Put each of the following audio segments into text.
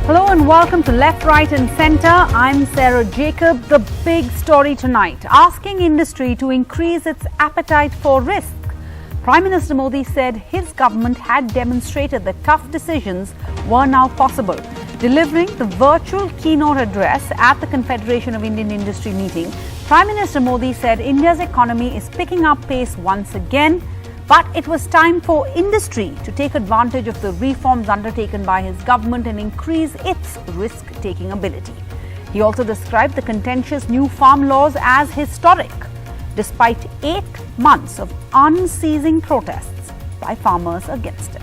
Hello and welcome to Left, Right and Centre. I'm Sarah Jacob. The big story tonight, asking industry to increase its appetite for risk. Prime Minister Modi said his government had demonstrated that tough decisions were now possible. Delivering the virtual keynote address at the Confederation of Indian Industry meeting, Prime Minister Modi said India's economy is picking up pace once again, but it was time for industry to take advantage of the reforms undertaken by his government and increase its risk-taking ability. He also described the contentious new farm laws as historic, despite 8 months of unceasing protests by farmers against it.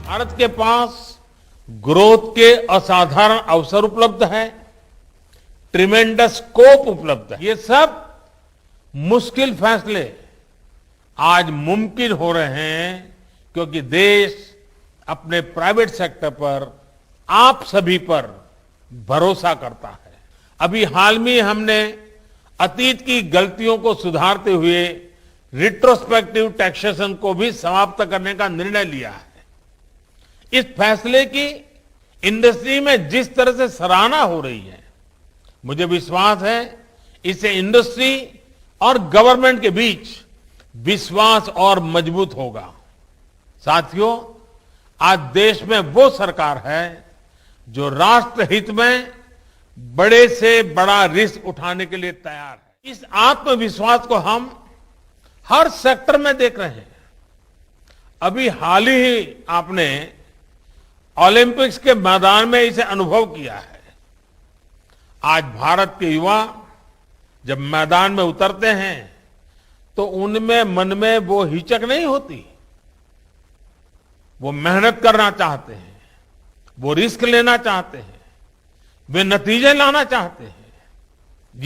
Bharat के पास growth के असाधारण अवसर उपलब्ध है, tremendous scope उपलब्ध है। ये सब मुश्किल फैसले आज मुमकिन हो रहे हैं क्योंकि देश अपने प्राइवेट सेक्टर पर, आप सभी पर भरोसा करता है। अभी हाल में हमने अतीत की गलतियों को सुधारते हुए रिट्रोस्पेक्टिव टैक्सेशन को भी समाप्त करने का निर्णय लिया है। इस फैसले की इंडस्ट्री में जिस तरह से सराहना हो रही है, मुझे विश्वास है इससे इंडस्ट्री और गवर्नमेंट के बीच विश्वास और मजबूत होगा। साथियों, आज देश में वो सरकार है जो राष्ट्र हित में बड़े से बड़ा रिस्क उठाने के लिए तैयार है। इस आत्मविश्वास को हम हर सेक्टर में देख रहे हैं। अभी हाल ही आपने ओलंपिक्स के मैदान में इसे अनुभव किया है। आज भारत के युवा जब मैदान में उतरते हैं तो उनमें मन में वो हिचक नहीं होती। वो मेहनत करना चाहते हैं, वो रिस्क लेना चाहते हैं, वे नतीजे लाना चाहते हैं।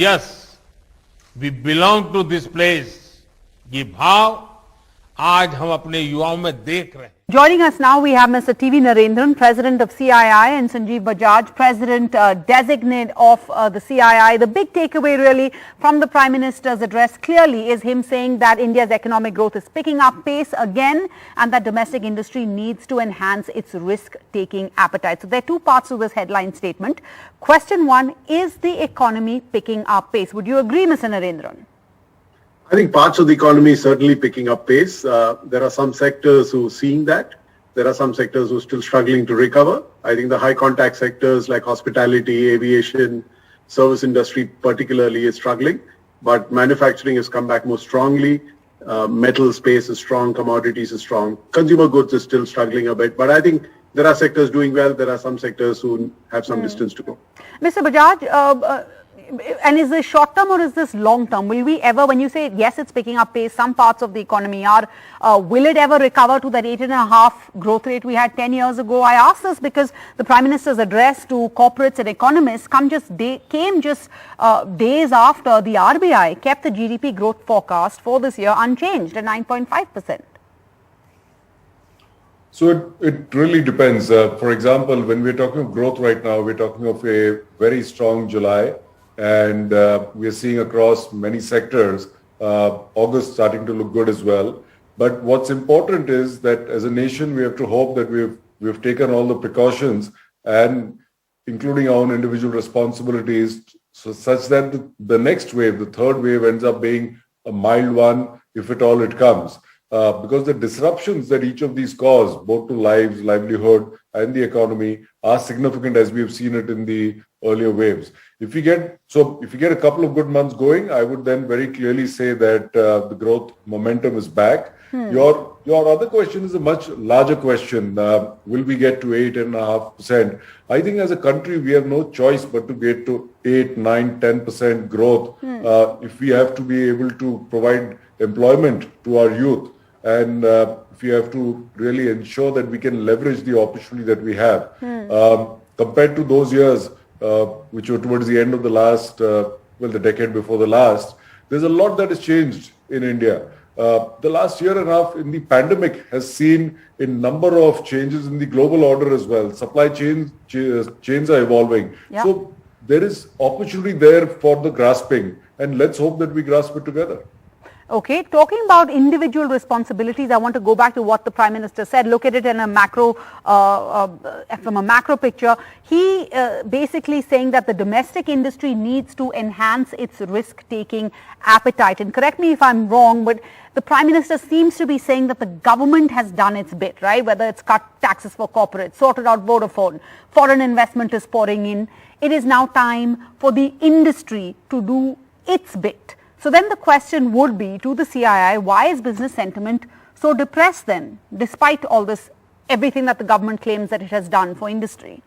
Yes, we belong to this place, ये भाव आज हम अपने युवाओं में देख रहे हैं। Joining us now, we have Mr. T.V. Narendran, President of CII, and Sanjeev Bajaj, President designate of the CII. The big takeaway really from the Prime Minister's address clearly is him saying that India's economic growth is picking up pace again and that domestic industry needs to enhance its risk-taking appetite. So there are two parts to this headline statement. Question one, is the economy picking up pace? Would you agree, Mr. Narendran? I think parts of the economy is certainly picking up pace. There are some sectors who are seeing that. There are some sectors who are still struggling to recover. I think the high contact sectors like hospitality, aviation, service industry particularly is struggling. But manufacturing has come back more strongly. Metal space is strong. Commodities is strong. Consumer goods is still struggling a bit. But I think there are sectors doing well. There are some sectors who have some distance to go. Mr. Bajaj, and is this short term or is this long term? Will we ever, when you say yes, it's picking up pace, some parts of the economy are, will it ever recover to that 8.5% growth rate we had 10 years ago? I ask this because the Prime Minister's address to corporates and economists came just days after the RBI kept the GDP growth forecast for this year unchanged at 9.5%. So it really depends. For example, when we're talking of growth right now, we're talking of a very strong July. And we are seeing across many sectors, August starting to look good as well. But what's important is that as a nation, we have to hope that we've taken all the precautions and including our own individual responsibilities so such that the next wave, the third wave ends up being a mild one, if at all it comes. Because the disruptions that each of these cause, both to lives, livelihood, and the economy, are significant as we have seen it in the earlier waves. If you get a couple of good months going, I would then very clearly say that the growth momentum is back. Your other question is a much larger question. Will we get to 8.5%? I think as a country, we have no choice but to get to 8, 9, 10% growth if we have to be able to provide employment to our youth. And if we have to really ensure that we can leverage the opportunity that we have. Compared to those years, which were towards the end of the last, the decade before the last, there's a lot that has changed in India. The last year and a half in the pandemic has seen a number of changes in the global order as well. Supply chains are evolving. Yep. So there is opportunity there for the grasping, and let's hope that we grasp it together. Okay, talking about individual responsibilities, I want to go back to what the Prime Minister said. Look at it in a macro, from a macro picture. He basically saying that the domestic industry needs to enhance its risk-taking appetite. And correct me if I'm wrong, but the Prime Minister seems to be saying that the government has done its bit, right? Whether it's cut taxes for corporates, sorted out Vodafone, foreign investment is pouring in. It is now time for the industry to do its bit. So then the question would be to the CII, why is business sentiment so depressed then, despite all this, everything that the government claims that it has done for industry?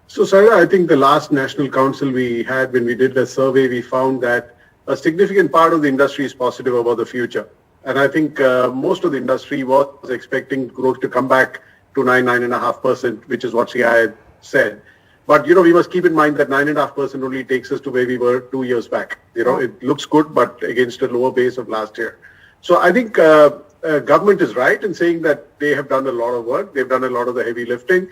So, Sarah, I think the last National Council we had, when we did the survey, we found that a significant part of the industry is positive about the future. And I think most of the industry was expecting growth to come back to 9.5%, which is what CII said. But, we must keep in mind that 9.5% only takes us to where we were 2 years back. It looks good, but against a lower base of last year. So I think government is right in saying that they have done a lot of work. They've done a lot of the heavy lifting.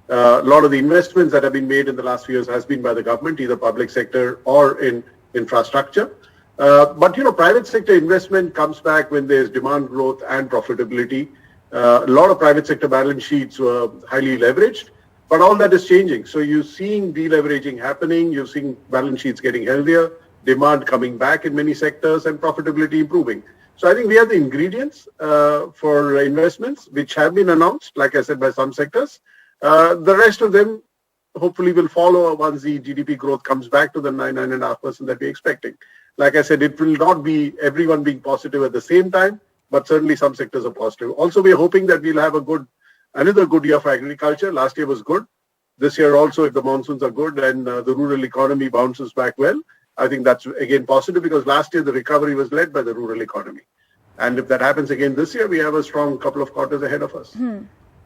A lot of the investments that have been made in the last few years has been by the government, either public sector or in infrastructure. But, private sector investment comes back when there's demand growth and profitability. A lot of private sector balance sheets were highly leveraged. But all that is changing. So you're seeing deleveraging happening, you're seeing balance sheets getting healthier, demand coming back in many sectors, and profitability improving. So I think we have the ingredients for investments, which have been announced, like I said, by some sectors. The rest of them hopefully will follow once the GDP growth comes back to the 9.5% that we're expecting. Like I said, it will not be everyone being positive at the same time, but certainly some sectors are positive. Also, we're hoping that we'll have another good year for agriculture. Last year was good. This year also, if the monsoons are good and the rural economy bounces back well, I think that's again positive, because last year the recovery was led by the rural economy. And if that happens again this year, we have a strong couple of quarters ahead of us.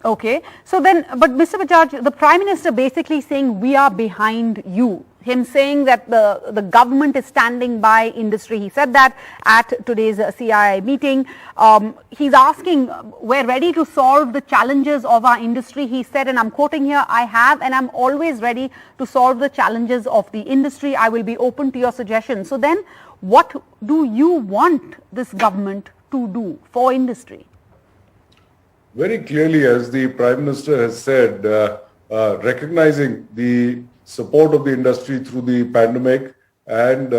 Okay. So then, but Mr. Bajaj, the Prime Minister basically saying we are behind you. Him saying that the government is standing by industry. He said that at today's CII meeting. He's asking, we're ready to solve the challenges of our industry. He said, and I'm quoting here, I have and I'm always ready to solve the challenges of the industry. I will be open to your suggestions. So then, what do you want this government to do for industry? Very clearly, as the Prime Minister has said, recognizing the support of the industry through the pandemic and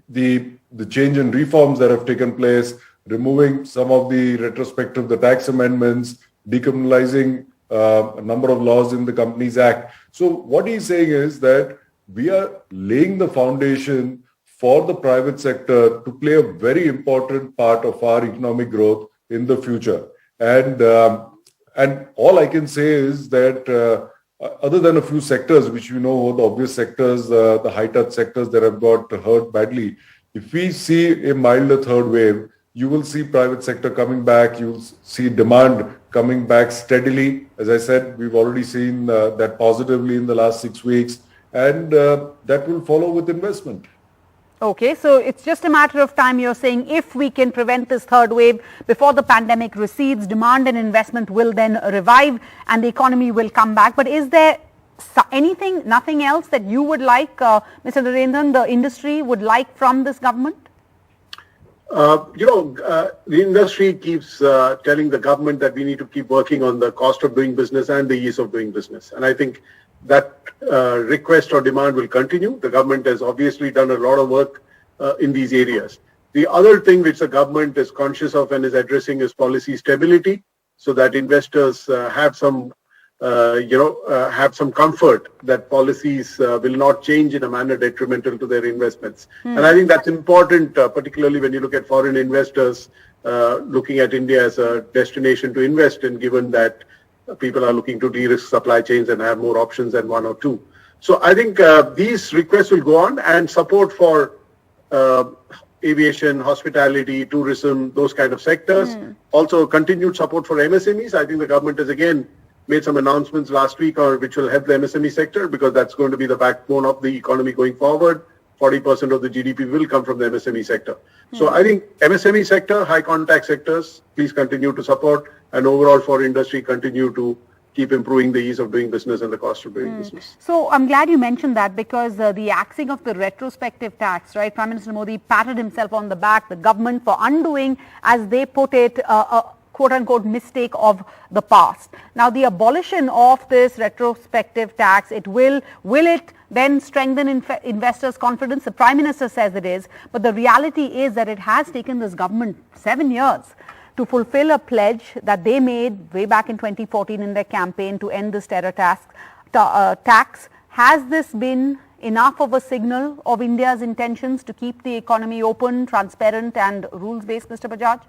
the change in reforms that have taken place, removing some of the the tax amendments, decriminalizing a number of laws in the Companies Act. So what he's saying is that we are laying the foundation for the private sector to play a very important part of our economic growth in the future. And all I can say is that other than a few sectors, which we know are the obvious sectors, the high-touch sectors that have got hurt badly, if we see a milder third wave, you will see private sector coming back, you will see demand coming back steadily. As I said, we've already seen that positively in the last 6 weeks, and that will follow with investment. Okay, so it's just a matter of time. You're saying if we can prevent this third wave before the pandemic recedes, demand and investment will then revive and the economy will come back. But is there nothing else that you would like, Mr. Narendran, the industry would like from this government? The industry keeps telling the government that we need to keep working on the cost of doing business and the ease of doing business. And I think that request or demand will continue. The government has obviously done a lot of work in these areas. The other thing which the government is conscious of and is addressing is policy stability, so that investors have some comfort that policies will not change in a manner detrimental to their investments. And I think that's important, particularly when you look at foreign investors looking at India as a destination to invest in, given that people are looking to de-risk supply chains and have more options than one or two. So I think these requests will go on, and support for aviation, hospitality, tourism, those kind of sectors. Also continued support for MSMEs. I think the government has again made some announcements last week which will help the MSME sector, because that's going to be the backbone of the economy going forward. 40% of the GDP will come from the MSME sector. So I think MSME sector, high contact sectors, please continue to support, and overall for industry continue to keep improving the ease of doing business and the cost of doing business. So I'm glad you mentioned that, because the axing of the retrospective tax, right? Prime Minister Modi patted himself on the back, the government, for undoing, as they put it, a quote-unquote mistake of the past. Now, the abolition of this retrospective tax, will it then strengthen investors' confidence? The Prime Minister says it is, but the reality is that it has taken this government 7 years to fulfill a pledge that they made way back in 2014 in their campaign to end this terror tax. Has this been enough of a signal of India's intentions to keep the economy open, transparent and rules-based, Mr. Bajaj?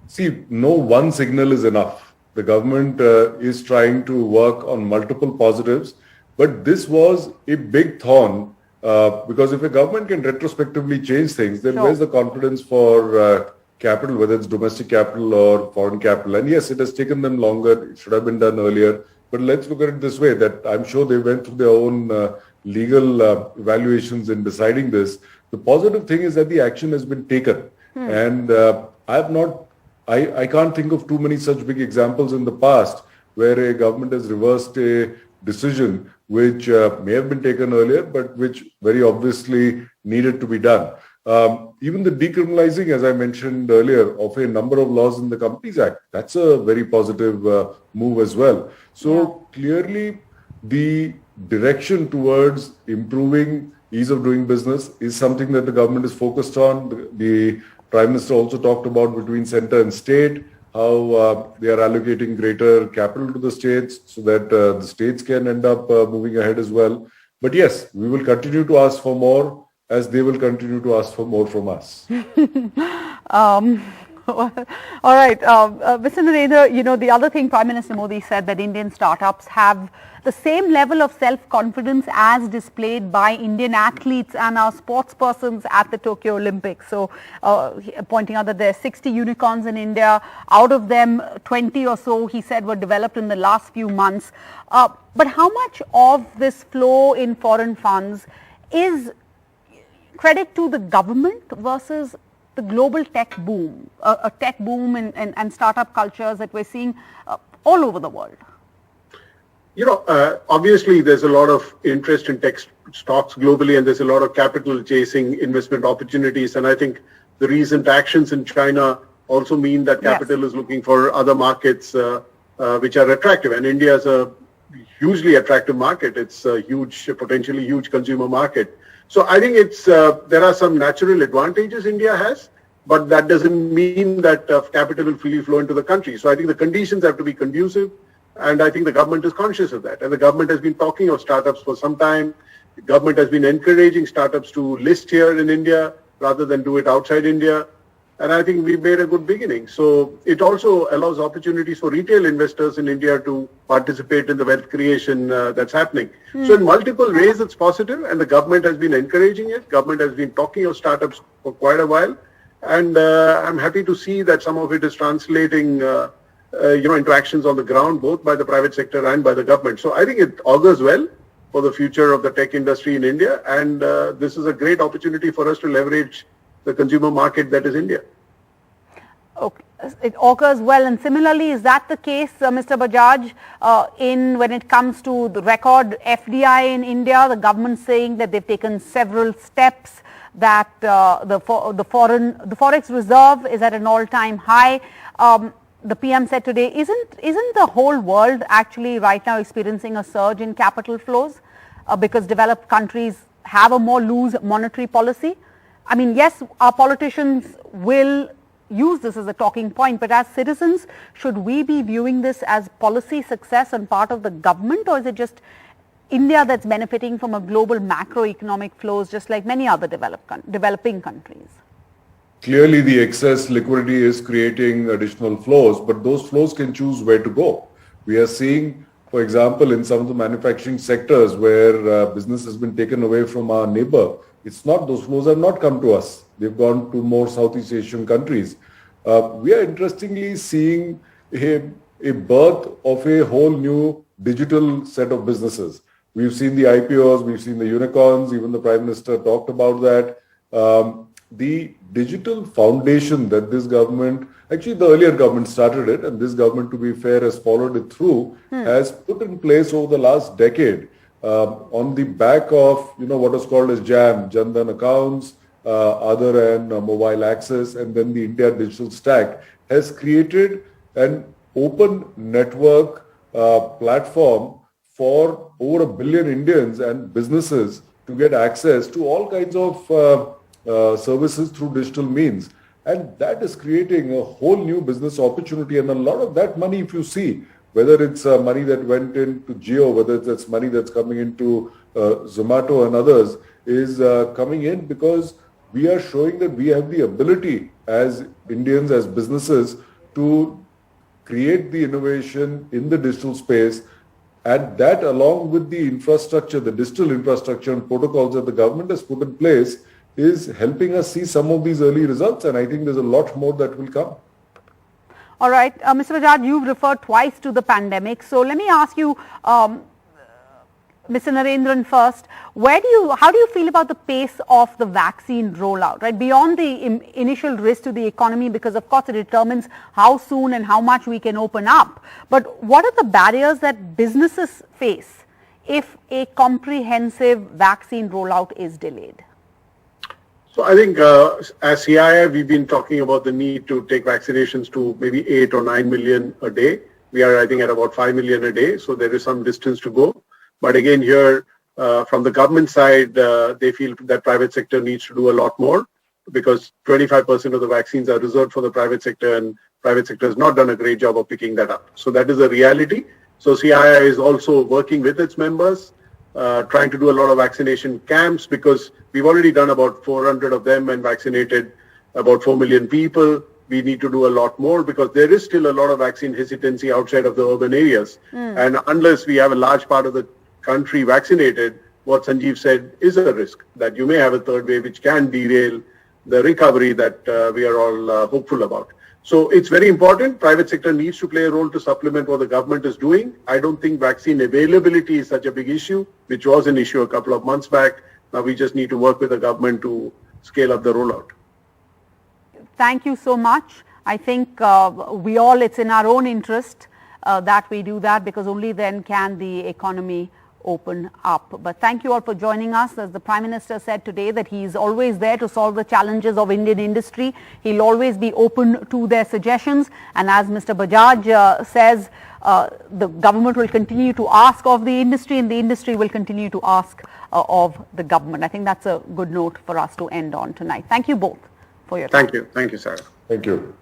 See, no one signal is enough. The government is trying to work on multiple positives, but this was a big thorn, because if a government can retrospectively change things, then where's the confidence for capital, whether it's domestic capital or foreign capital? And yes, it has taken them longer. It should have been done earlier. But let's look at it this way, that I'm sure they went through their own legal evaluations in deciding this. The positive thing is that the action has been taken. And I can't think of too many such big examples in the past where a government has reversed a decision which may have been taken earlier, but which very obviously needed to be done. Even the decriminalizing, as I mentioned earlier, of a number of laws in the Companies Act, that's a very positive move as well. So clearly the direction towards improving ease of doing business is something that the government is focused on. The Prime Minister also talked about between centre and state, how they are allocating greater capital to the states so that the states can end up moving ahead as well. But yes, we will continue to ask for more, as they will continue to ask for more from us. All right, Mr. Narendra, the other thing Prime Minister Modi said, that Indian startups have the same level of self-confidence as displayed by Indian athletes and our sports persons at the Tokyo Olympics. So, pointing out that there are 60 unicorns in India, out of them 20 or so, he said, were developed in the last few months. But how much of this flow in foreign funds is credit to the government versus the global tech boom, a tech boom and startup cultures that we're seeing all over the world? Obviously there's a lot of interest in tech stocks globally, and there's a lot of capital chasing investment opportunities. And I think the recent actions in China also mean that capital is looking for other markets which are attractive. And India is a hugely attractive market. It's a potentially huge consumer market. So I think there are some natural advantages India has, but that doesn't mean that capital will freely flow into the country. So I think the conditions have to be conducive, and I think the government is conscious of that. And the government has been talking of startups for some time. The government has been encouraging startups to list here in India rather than do it outside India. And I think we've made a good beginning. So it also allows opportunities for retail investors in India to participate in the wealth creation that's happening. So in multiple ways, it's positive, and the government has been encouraging it. Government has been talking of startups for quite a while. And I'm happy to see that some of it is translating, interactions on the ground, both by the private sector and by the government. So I think it augurs well for the future of the tech industry in India. And this is a great opportunity for us to leverage the consumer market that is India. Okay, it occurs well. And similarly, is that the case, Mr. Bajaj, when it comes to the record FDI in India? The government saying that they've taken several steps, that the forex reserve is at an all-time high. The PM said today, isn't the whole world actually right now experiencing a surge in capital flows because developed countries have a more loose monetary policy? I mean, yes, our politicians will use this as a talking point, but as citizens, should we be viewing this as policy success on part of the government, or is it just India that's benefiting from a global macroeconomic flows just like many other developing countries? Clearly, the excess liquidity is creating additional flows, but those flows can choose where to go. We are seeing, for example, in some of the manufacturing sectors where business has been taken away from our neighbor, those flows have not come to us. They've gone to more Southeast Asian countries. We are interestingly seeing a birth of a whole new digital set of businesses. We've seen the IPOs, we've seen the unicorns, even the Prime Minister talked about that. the digital foundation that this government, actually the earlier government started it, and this government, to be fair, has followed it through, has put in place over the last decade on the back of, what is called as JAM, Jan Dhan accounts, Aadhaar and mobile access, and then the India digital stack, has created an open network platform for over 1 billion Indians and businesses to get access to all kinds of services through digital means. And that is creating a whole new business opportunity. And a lot of that money, if you see, whether it's money that went into Jio, whether it's money that's coming into Zomato and others, is coming in because we are showing that we have the ability as Indians, as businesses, to create the innovation in the digital space. And that, along with the infrastructure, the digital infrastructure and protocols that the government has put in place, is helping us see some of these early results. And I think there's a lot more that will come. All right. Mr. Bajaj, you've referred twice to the pandemic. So let me ask you, Mr. Narendran first, how do you feel about the pace of the vaccine rollout, right? Beyond the initial risk to the economy, because of course it determines how soon and how much we can open up. But what are the barriers that businesses face if a comprehensive vaccine rollout is delayed? So I think as CII, we've been talking about the need to take vaccinations to maybe 8 or 9 million a day. We are, I think, at about 5 million a day. So there is some distance to go. But again, here, from the government side, they feel that private sector needs to do a lot more because 25% of the vaccines are reserved for the private sector, and private sector has not done a great job of picking that up. So that is a reality. So CII is also working with its members, trying to do a lot of vaccination camps because we've already done about 400 of them and vaccinated about 4 million people. We need to do a lot more because there is still a lot of vaccine hesitancy outside of the urban areas. And unless we have a large part of the country vaccinated, what Sanjeev said is a risk that you may have a third wave which can derail the recovery that we are all hopeful about. So it's very important. Private sector needs to play a role to supplement what the government is doing. I don't think vaccine availability is such a big issue, which was an issue a couple of months back. Now we just need to work with the government to scale up the rollout. Thank you so much. I think it's in our own interest that we do that because only then can the economy open up. But thank you all for joining us. As the Prime Minister said today that he is always there to solve the challenges of Indian industry. He'll always be open to their suggestions. And as Mr. Bajaj says, the government will continue to ask of the industry and the industry will continue to ask of the government. I think that's a good note for us to end on tonight. Thank you both for your time. Thank you. Thank you, Sarah. Thank you.